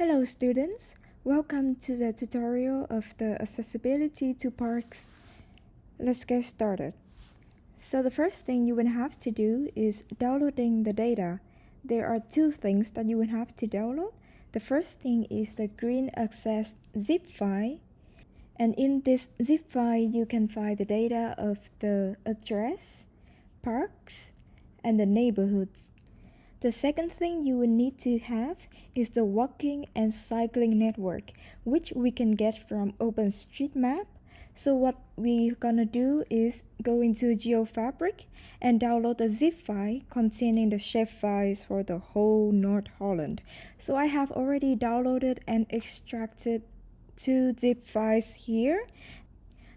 Hello students, welcome to the tutorial of the accessibility to parks. Let's get started. So the first thing you will have to do is downloading the data. There are two things that you will have to download. The first thing is the Green GIS zip file, and in this zip file you can find the data of the address, parks, and the neighborhoods. The second thing you will need to have is the walking and cycling network, which we can get from OpenStreetMap. So what we're gonna do is go into GeoFabric and download a zip file containing the shapefiles for the whole North Holland. So I have already downloaded and extracted two zip files here.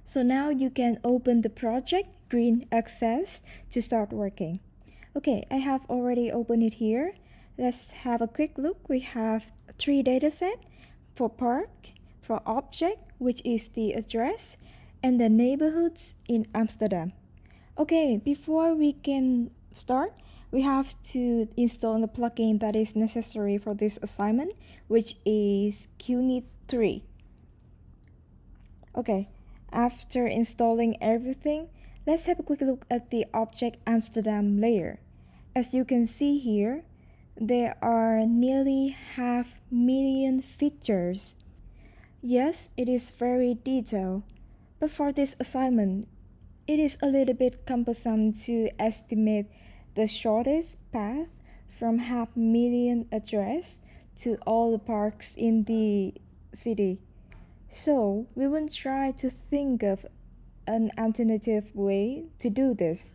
So now you can open the project Green GIS to start working. Okay, I have already opened it here. Let's have a quick look. We have three datasets for park, for object, which is the address, and the neighborhoods in Amsterdam. Okay, before we can start, we have to install the plugin that is necessary for this assignment, which is QNIT 3. Okay, after installing everything, let's have a quick look at the Object Amsterdam layer. As you can see here, there are nearly 500,000 features. Yes, it is very detailed, but for this assignment, it is a little bit cumbersome to estimate the shortest path from 500,000 address to all the parks in the city. So we will try to think of an alternative way to do this.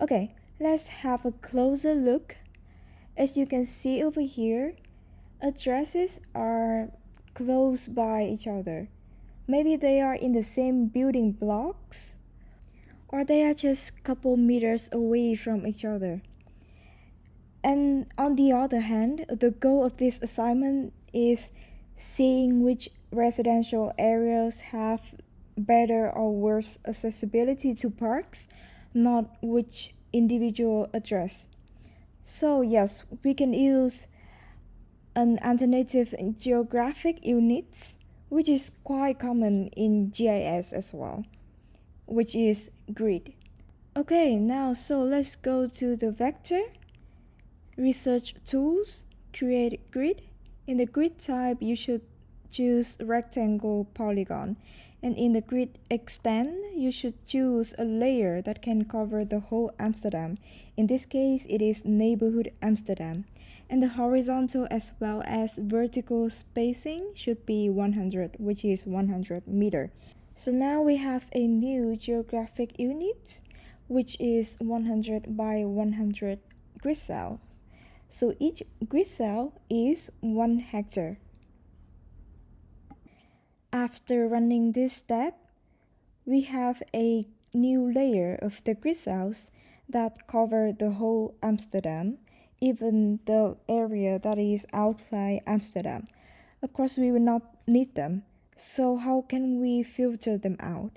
Okay, let's have a closer look. As you can see over here, addresses are close by each other. Maybe they are in the same building blocks, or they are just a couple meters away from each other. And on the other hand, the goal of this assignment is seeing which residential areas have better or worse accessibility to parks, not which individual address. So yes, we can use an alternative geographic units, which is quite common in GIS as well, which is grid. Okay, now so let's go to the vector, research tools, create grid. In the grid type, you should choose rectangle polygon. And in the grid extend, you should choose a layer that can cover the whole Amsterdam. In this case, it is neighborhood Amsterdam. And the horizontal as well as vertical spacing should be 100, which is 100 meter. So now we have a new geographic unit, which is 100 by 100 grid cells. So each grid cell is 1 hectare. After running this step, we have a new layer of the grid cells that cover the whole Amsterdam, even the area that is outside Amsterdam. Of course, we will not need them. So how can we filter them out?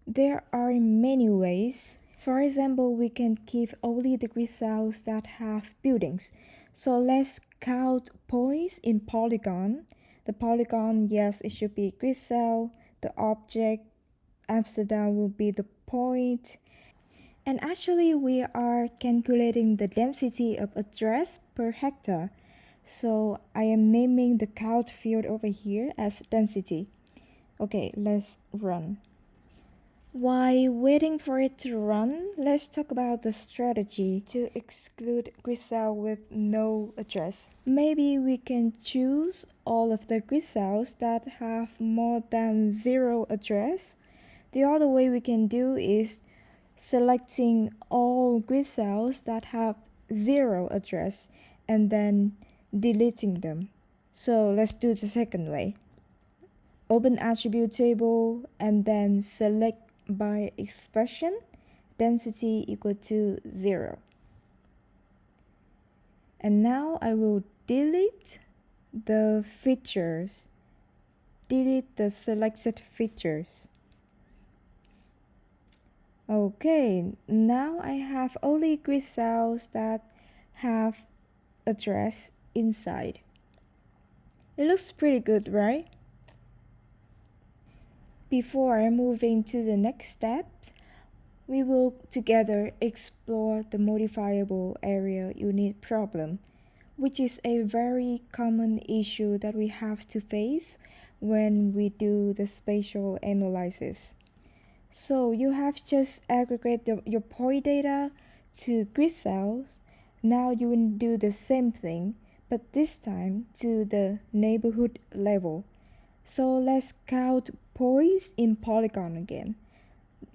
There are many ways. For example, we can keep only the grid cells that have buildings. So let's count points in polygon. The polygon, yes, it should be grid cell. The object, Amsterdam, will be the point. And actually, we are calculating the density of address per hectare. So I am naming the count field over here as density. Okay, let's run. While waiting for it to run, let's talk about the strategy to exclude grid cell with no address. Maybe we can choose all of the grid cells that have more than 0 address. The other way we can do is selecting all grid cells that have 0 address and then deleting them. So let's do the second way. Open attribute table and then select by expression density equal to 0. And now I will delete the features, delete the selected features. Okay, now I have only grid cells that have address inside. It looks pretty good, right? Before moving to the next step, we will together explore the modifiable area unit problem, which is a very common issue that we have to face when we do the spatial analysis. So you have just aggregate your point data to grid cells. Now you will do the same thing, but this time to the neighborhood level. So let's count points in polygon again.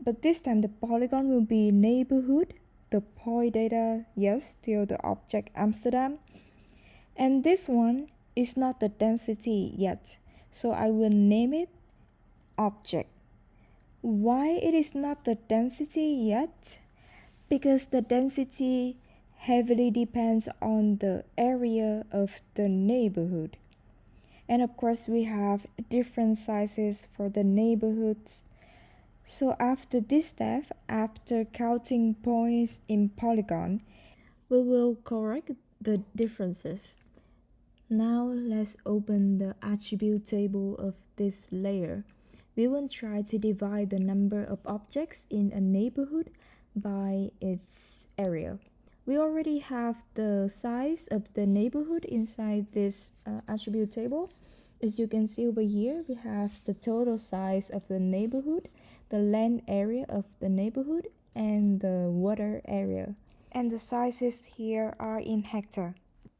But this time the polygon will be neighborhood, the point data, yes, till the object Amsterdam. And this one is not the density yet. So I will name it object. Why it is not the density yet? Because the density heavily depends on the area of the neighborhood. And of course we have different sizes for the neighborhoods. So after this step, after counting points in polygon, we will correct the differences. Now let's open the attribute table of this layer. We will try to divide the number of objects in a neighborhood by its area. We already have the size of the neighborhood inside this attribute table. As you can see over here, we have the total size of the neighborhood, the land area of the neighborhood, and the water area. And the sizes here are in hectare.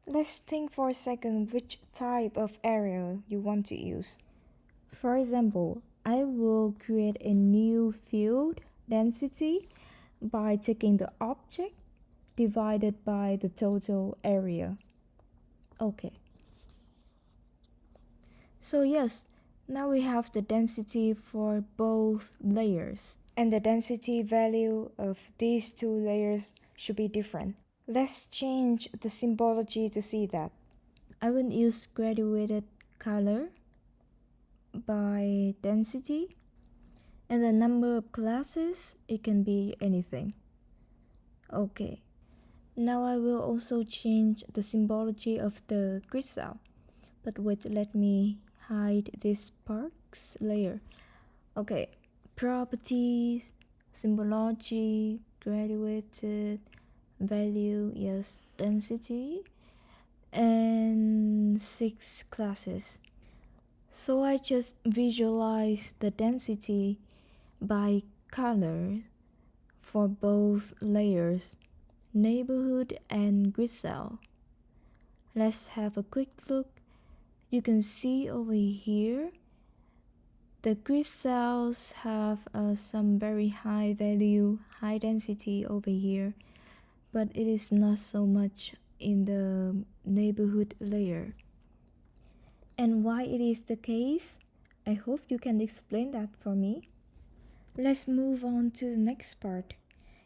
Let's think for a second which type of area you want to use. For example, I will create a new field density by taking the object divided by the total area. Okay. So yes, now we have the density for both layers. And the density value of these two layers should be different. Let's change the symbology to see that. I will use graduated color by density, and the number of classes, it can be anything. Okay, now I will also change the symbology of the grid cell. But wait, let me hide this parts layer. Okay, properties, symbology, graduated, value, yes, density, and 6 classes. So I just visualize the density by color for both layers, neighborhood and grid cell. Let's have a quick look. You can see over here the grid cells have some very high value, high density over here, but it is not so much in the neighborhood layer. And why it is the case? I hope you can explain that for me. Let's move on to the next part.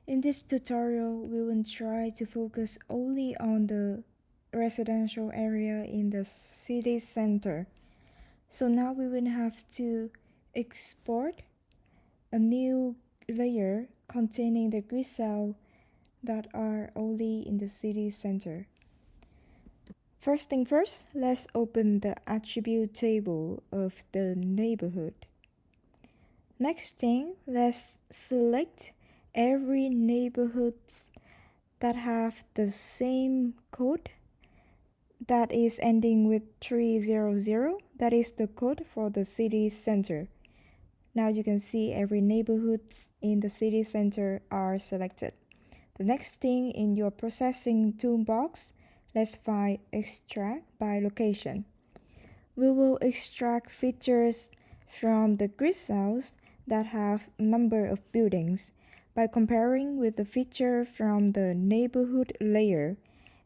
In this tutorial, we will try to focus only on the residential area in the city center. So now we will have to export a new layer containing the grid cell that are only in the city center. First thing first, let's open the attribute table of the neighborhood. Next thing, let's select every neighborhood that have the same code that is ending with 300. That is the code for the city center. Now you can see every neighborhood in the city center are selected. The next thing in your processing toolbox, let's find extract by location. We will extract features from the grid cells that have number of buildings by comparing with the feature from the neighborhood layer,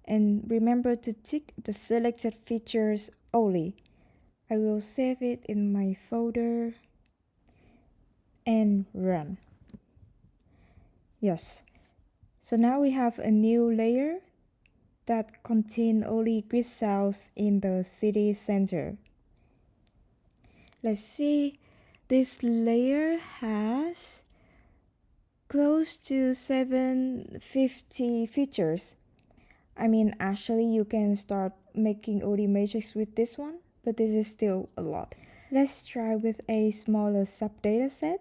and remember to tick the selected features only. I will save it in my folder and run. Yes, so now we have a new layer that contain only grid cells in the city center. Let's see, this layer has close to 750 features. I mean, actually you can start making OD matrix with this one, but this is still a lot. Let's try with a smaller sub-data set,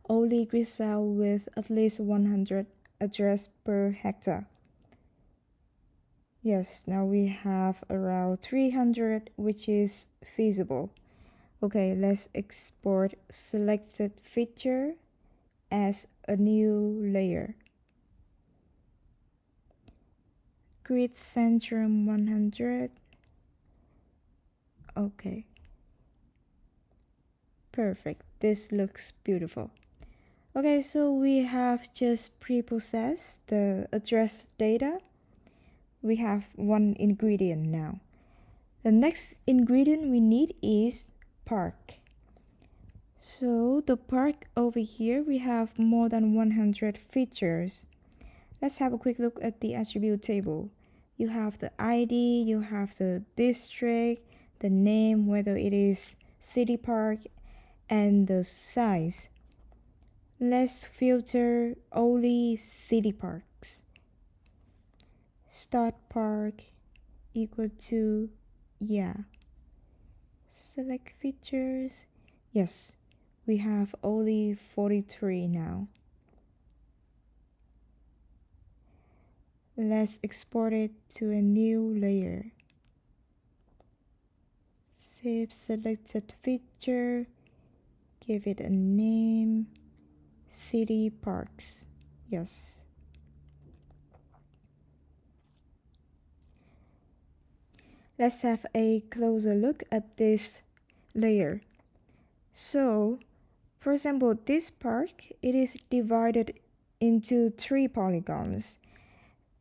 only grid cell with at least 100 address per hectare. Yes, now we have around 300, which is feasible. Okay, let's export selected feature as a new layer. Grid centrum 100. Okay. Perfect. This looks beautiful. Okay, so we have just pre-processed the address data. We have one ingredient now. The next ingredient we need is park. So the park over here, we have more than 100 features. Let's have a quick look at the attribute table. You have the ID, you have the district, the name, whether it is city park, and the size. Let's filter only city parks. Start park equal to, yeah. Select features. Yes, we have only 43 now. Let's export it to a new layer. Save selected feature. Give it a name. City parks. Yes. Let's have a closer look at this layer. So, for example, this park, it is divided into 3 polygons.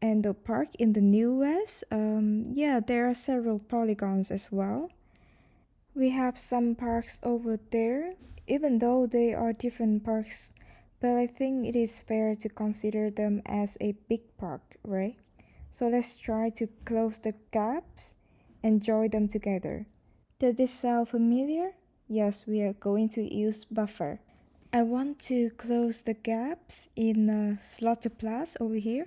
And the park in the New West, yeah, there are several polygons as well. We have some parks over there, even though they are different parks, but I think it is fair to consider them as a big park, right? So let's try to close the gaps and join them together. Does this sound familiar? Yes, we are going to use buffer. I want to close the gaps in Slaughterplatz over here.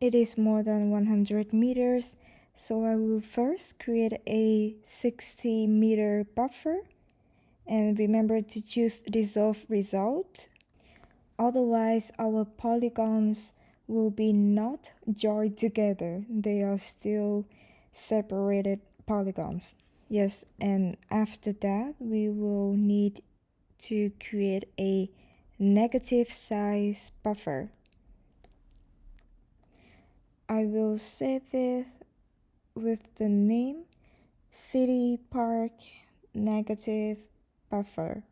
It is more than 100 meters, so I will first create a 60-meter buffer. And remember to choose dissolve result. Otherwise, our polygons will be not joined together. They are still separated polygons. Yes, and after that, we will need to create a negative size buffer. I will save it with the name City Park Negative Buffer.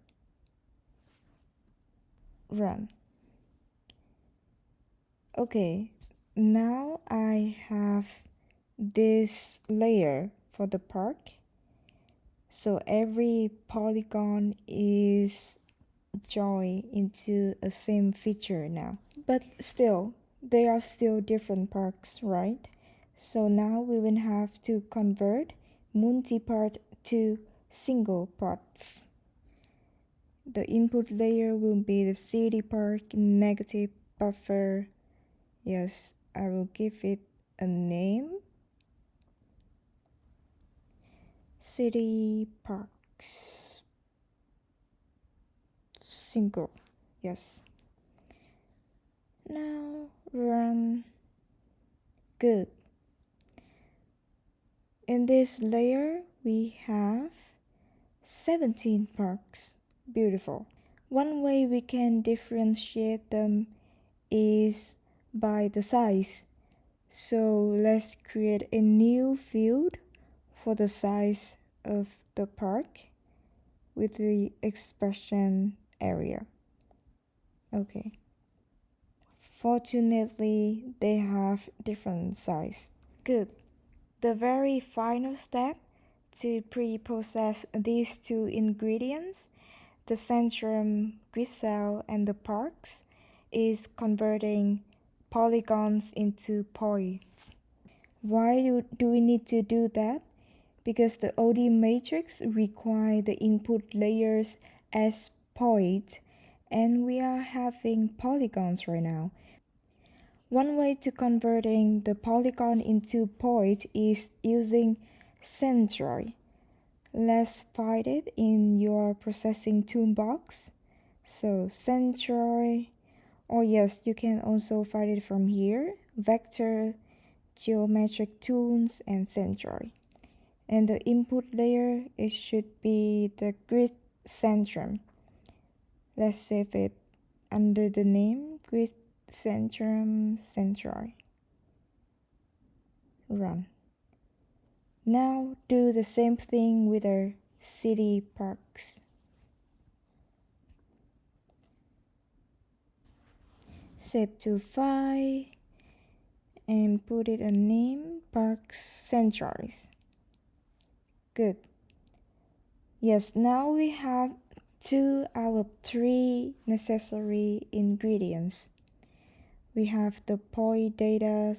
Run. Okay, now I have this layer for the park. So every polygon is joined into a same feature now. But still, they are still different parks, right? So now we will have to convert multi-part to single parts. The input layer will be the city park negative buffer. Yes, I will give it a name. City parks. Single. Yes. Now run. Good. In this layer, we have 17 parks. Beautiful. One way we can differentiate them is by the size. So let's create a new field for the size of the park with the expression area. Okay. Fortunately, they have different size. Good. The very final step to pre-process these 2 ingredients, the centrum grid cell and the parks, is converting polygons into points. Why do we need to do that? Because the OD matrix requires the input layers as points, and we are having polygons right now. One way to converting the polygon into point is using centroid. Let's find it in your processing toolbox. So centroid, or yes, you can also find it from here, vector, geometric tools, and centroid. And the input layer, it should be the grid centrum. Let's save it under the name grid centrum centroid. Run. Now do the same thing with our city parks. Save to file and put it a name, parks centroids. Good. Yes, now we have 2 out of 3 necessary ingredients. We have the point data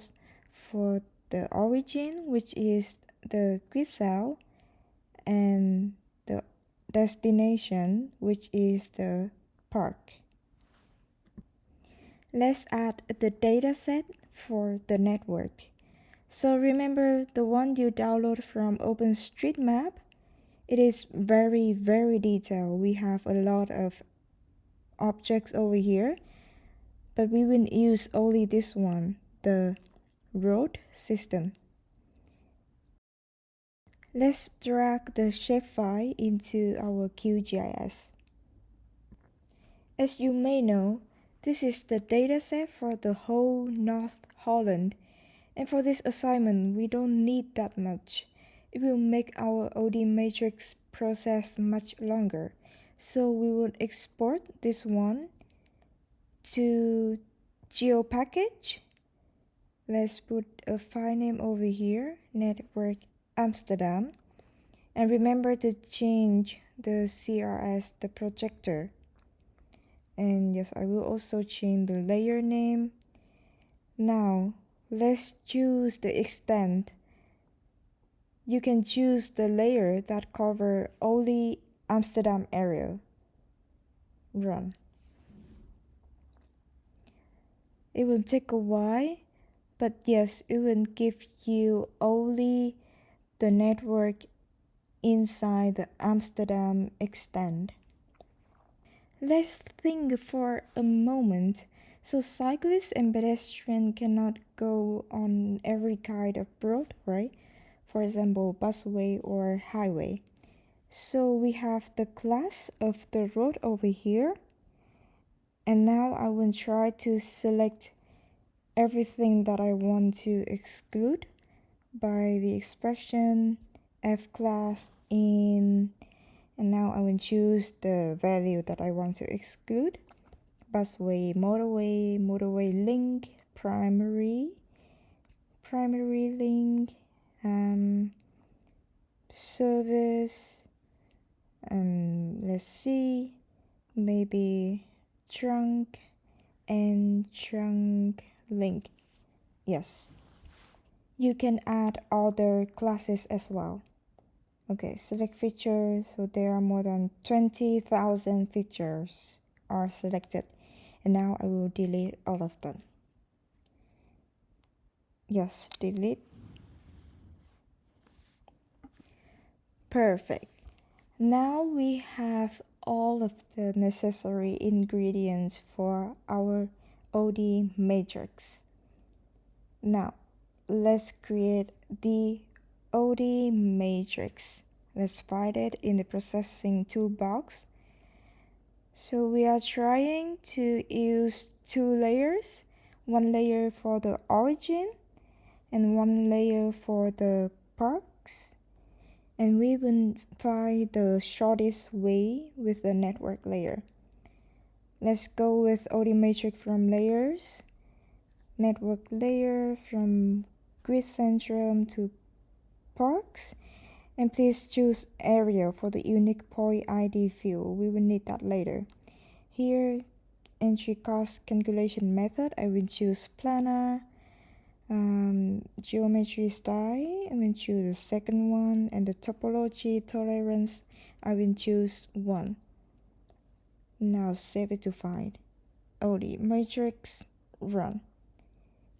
for the origin, which is the grid cell, and the destination, which is the park. Let's add the dataset for the network. So remember the one you download from OpenStreetMap? It is very detailed. We have a lot of objects over here, but we will use only this one, the road system. Let's drag the shapefile into our QGIS. As you may know, this is the dataset for the whole North Holland, and for this assignment we don't need that much. It will make our OD matrix process much longer, so we will export this one to GeoPackage. Let's put a file name over here, Network Amsterdam, and remember to change the CRS, the projector. And yes, I will also change the layer name. Now let's choose the extent. You can choose the layer that cover only Amsterdam area. Run. It will take a while, but yes, it will give you only the network inside the Amsterdam extent. Let's think for a moment. So cyclists and pedestrians cannot go on every kind of road, right? For example, busway or highway. So we have the class of the road over here. And now I will try to select everything that I want to exclude by the expression F class in, and now I will choose the value that I want to exclude. Busway, motorway link, primary link, service, let's see, maybe trunk and trunk link. Yes, you can add other classes as well. Okay, select features. So there are more than 20,000 features are selected, and now I will delete all of them. Yes, delete. Perfect. Now we have all of the necessary ingredients for our OD matrix. Now let's create the OD matrix. Let's find it in the processing toolbox. So we are trying to use 2 layers, one layer for the origin and one layer for the parks. And we will find the shortest way with the network layer. Let's go with OD matrix from layers, network layer from grid centrum to parks, and please choose area for the unique point ID field. We will need that later. Here, entry cost calculation method, I will choose planar. Geometry style, I will choose the second one, and the topology tolerance, I will choose 1. Now save it to file. OD matrix, run.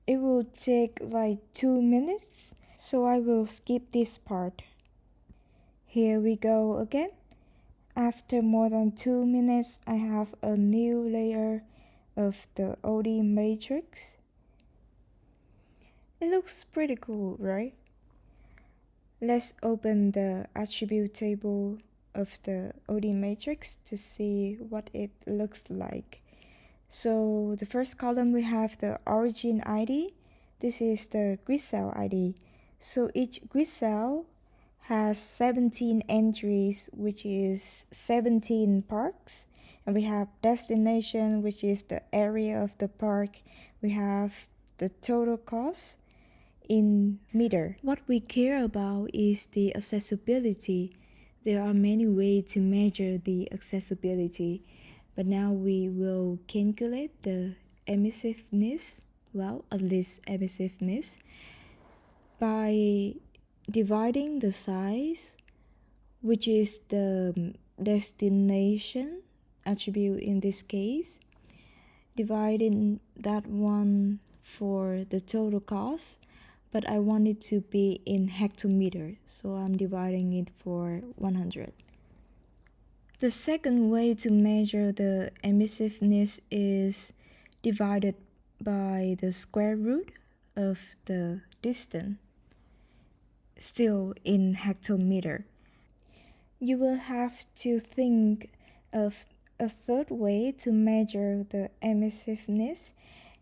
It will take like 2 minutes, so I will skip this part. Here we go again. After more than 2 minutes, I have a new layer of the OD matrix. It looks pretty cool, right? Let's open the attribute table of the OD matrix to see what it looks like. So the first column we have the origin ID. This is the grid cell ID. So each grid cell has 17 entries, which is 17 parks. And we have destination, which is the area of the park. We have the total cost in meter. What we care about is the accessibility. There are many ways to measure the accessibility, but now we will calculate the emissiveness, well, at least emissiveness, by dividing the size, which is the destination attribute in this case, dividing that one for the total cost, but I want it to be in hectometer, so I'm dividing it for 100. The second way to measure the emissiveness is divided by the square root of the distance, still in hectometer. You will have to think of a third way to measure the emissiveness,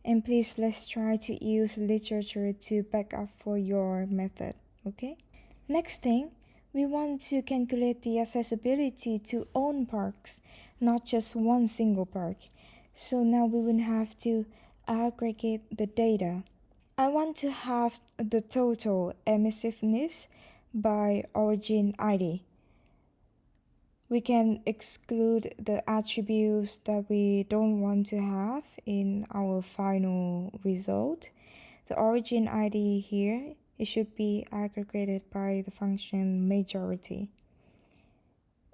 and please let's try to use literature to back up for your method, okay? Next thing, we want to calculate the accessibility to own parks, not just one single park. So now we will have to aggregate the data. I want to have the total emissiveness by origin ID. We can exclude the attributes that we don't want to have in our final result. The origin ID here, it should be aggregated by the function majority.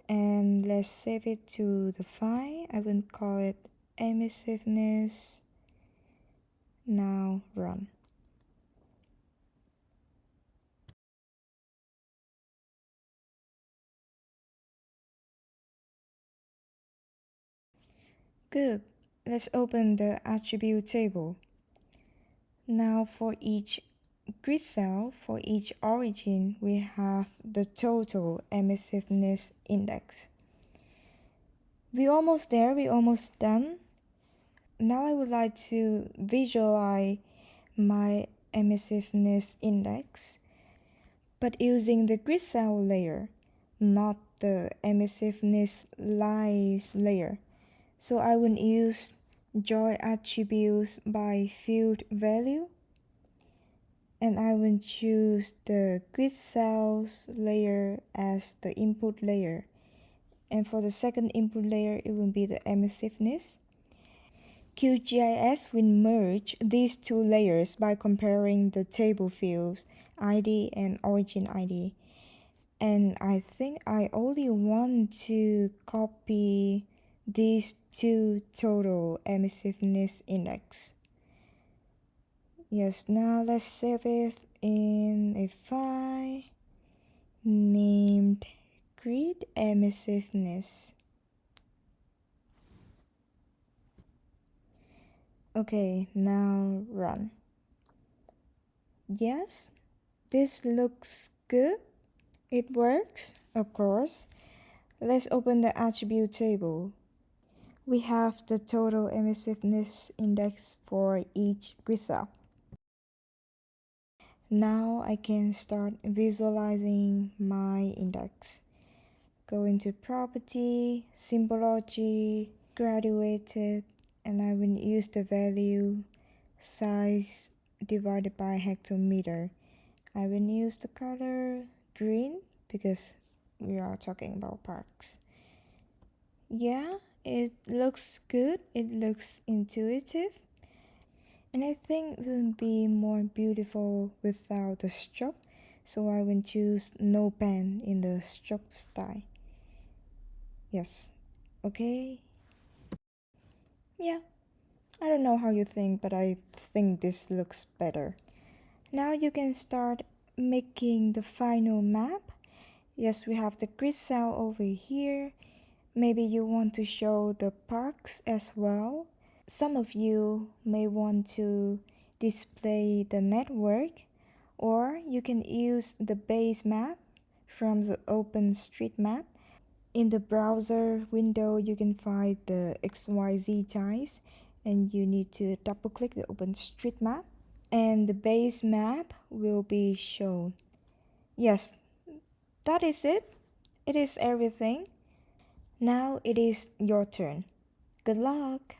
And let's save it to the file. I will call it emissiveness. Now run. Good. Let's open the attribute table. Now for each grid cell, for each origin, we have the total emissiveness index. We're almost there, we're almost done. Now I would like to visualize my emissiveness index, but using the grid cell layer, not the emissiveness lines layer. So I will use join attributes by field value, and I will choose the grid cells layer as the input layer. And for the second input layer, it will be the emissiveness. QGIS will merge these two layers by comparing the table fields ID and origin ID. And I think I only want to copy these two total emissiveness index. Yes, now let's save it in a file named grid emissiveness. Okay, now run. Yes, this looks good. It works, of course. Let's open the attribute table. We have the total emissiveness index for each grid cell. Now I can start visualizing my index. Go into property, symbology, graduated, and I will use the value size divided by hectometer. I will use the color green because we are talking about parks. Yeah, it looks good, it looks intuitive, and I think it will be more beautiful without the stroke, so I will choose no pen in the stroke style. Yes, okay. Yeah, I don't know how you think, but I think this looks better. Now you can start making the final map, Yes, we have the grid cell over here. Maybe you want to show the parks as well. Some of you may want to display the network, or you can use the base map from the OpenStreetMap. In the browser window, you can find the XYZ tiles, and you need to double click the OpenStreetMap, and the base map will be shown. Yes, that is it. It is everything. Now it is your turn. Good luck!